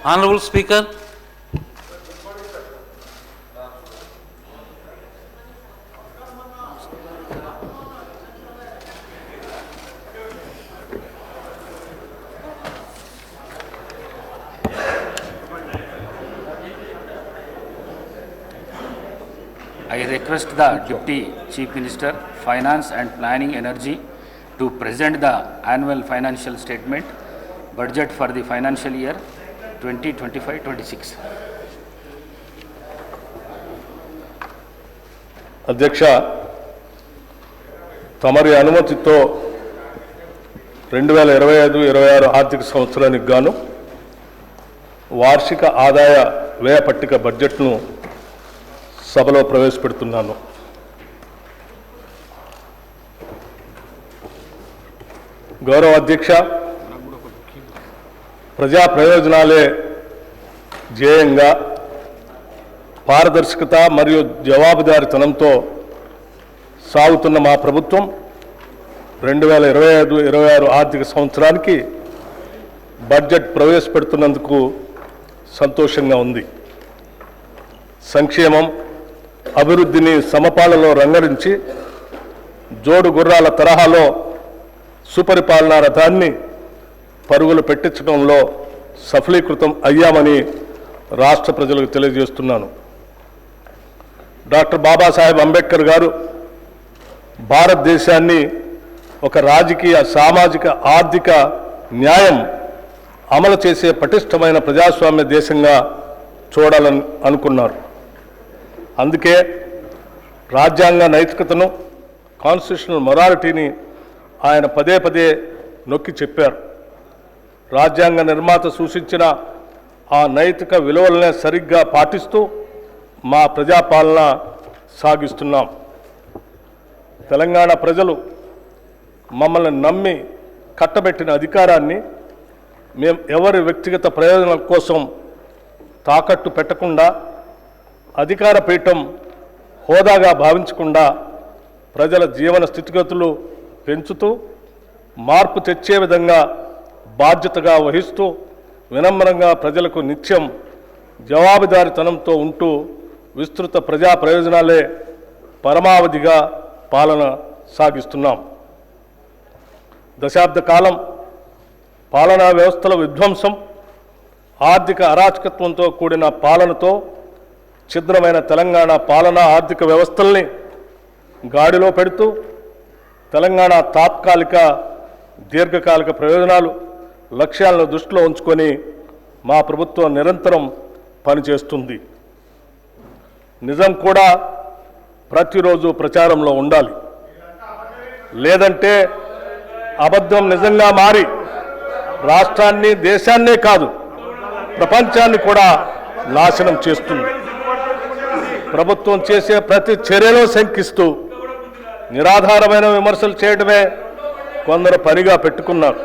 Honorable Speaker, I request the Deputy Chief Minister, Finance and Planning Energy to present the annual financial statement, budget for the financial year 2025-26. అధ్యక్ష, తమరి అనుమతితో 2025-26 ఆర్థిక సంవత్సరానికి గాను వార్షిక ఆదాయ వ్యయ పట్టిక బడ్జెట్ను సభలో ప్రవేశపెడుతున్నాను. గౌరవ అధ్యక్ష, ప్రజా ప్రయోజనాలే ధ్యేయంగా పారదర్శకత మరియు జవాబుదారీతనంతో సాగుతున్న మా ప్రభుత్వం 2025-26 ఆర్థిక సంవత్సరానికి బడ్జెట్ ప్రవేశపెడుతున్నందుకు సంతోషంగా ఉంది. సంక్షేమం, అభివృద్ధిని సమపాలలో రంగరించి జోడు గుర్రాల తరహాలో సుపరిపాలనా రథాన్ని పరుగులు పెట్టించడంలో సఫలీకృతం అయ్యామని రాష్ట్ర ప్రజలకు తెలియజేస్తున్నాను. డాక్టర్ బాబాసాహెబ్ అంబేద్కర్ గారు భారతదేశాన్ని ఒక రాజకీయ, సామాజిక, ఆర్థిక న్యాయం అమలు చేసే పటిష్టమైన ప్రజాస్వామ్య దేశంగా చూడాలని అనుకున్నారు. అందుకే రాజ్యాంగ నైతికతను, కాన్స్టిట్యూషనల్ మొరాలిటీని ఆయన పదే పదే నొక్కి చెప్పారు. రాజ్యాంగ నిర్మాత సూచించిన ఆ నైతిక విలువలనే సరిగ్గా పాటిస్తూ మా ప్రజాపాలన సాగిస్తున్నాం. తెలంగాణ ప్రజలు మమ్మల్ని నమ్మి కట్టబెట్టిన అధికారాన్ని మేము ఎవరి వ్యక్తిగత ప్రయోజనాల కోసం తాకట్టు పెట్టకుండా, అధికార పీఠం హోదాగా భావించకుండా ప్రజల జీవన స్థితిగతులు పెంచుతూ మార్పు తెచ్చే విధంగా బాధ్యతగా వహిస్తూ వినమ్రంగా ప్రజలకు నిత్యం జవాబుదారీతనంతో ఉంటూ విస్తృత ప్రజా ప్రయోజనాలే పరమావధిగా పాలన సాగిస్తున్నాం. దశాబ్ద కాలం పాలనా వ్యవస్థల విధ్వంసం, ఆర్థిక అరాచకత్వంతో కూడిన పాలనతో ఛిద్రమైన తెలంగాణ పాలనా ఆర్థిక వ్యవస్థల్ని గాడిలో పెడుతూ తెలంగాణ తాత్కాలిక, దీర్ఘకాలిక ప్రయోజనాలు, లక్ష్యాలను దృష్టిలో ఉంచుకొని మా ప్రభుత్వం నిరంతరం పనిచేస్తుంది. నిజం కూడా ప్రతిరోజు ప్రచారంలో ఉండాలి. లేదంటే అబద్ధం నిజంగా మారి రాష్ట్రాన్ని, దేశాన్నే కాదు ప్రపంచాన్ని కూడా నాశనం చేస్తుంది. ప్రభుత్వం చేసే ప్రతి చర్యలో శంకిస్తూ నిరాధారమైన విమర్శలు చేయడమే కొందరు పనిగా పెట్టుకున్నారు.